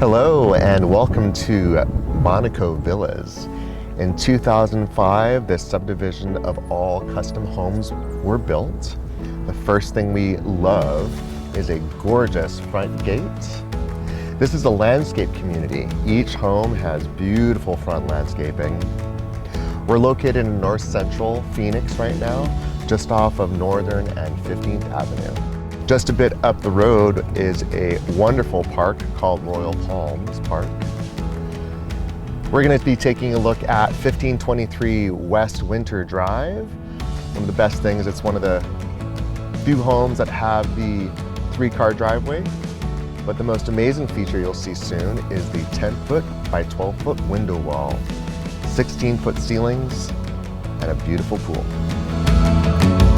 Hello and welcome to Monaco Villas. In 2005, this subdivision of all custom homes were built. The first thing we love is a gorgeous front gate. This is a landscape community. Each home has beautiful front landscaping. We're located in north central Phoenix right now, just off of Northern and 15th Avenue. Just a bit up the road is a wonderful park called Royal Palms Park. We're going to be taking a look at 1523 West Winter Drive. One of the best things, it's one of the few homes that have the 3-car driveway. But the most amazing feature you'll see soon is the 10-foot by 12-foot window wall, 16-foot ceilings, and a beautiful pool.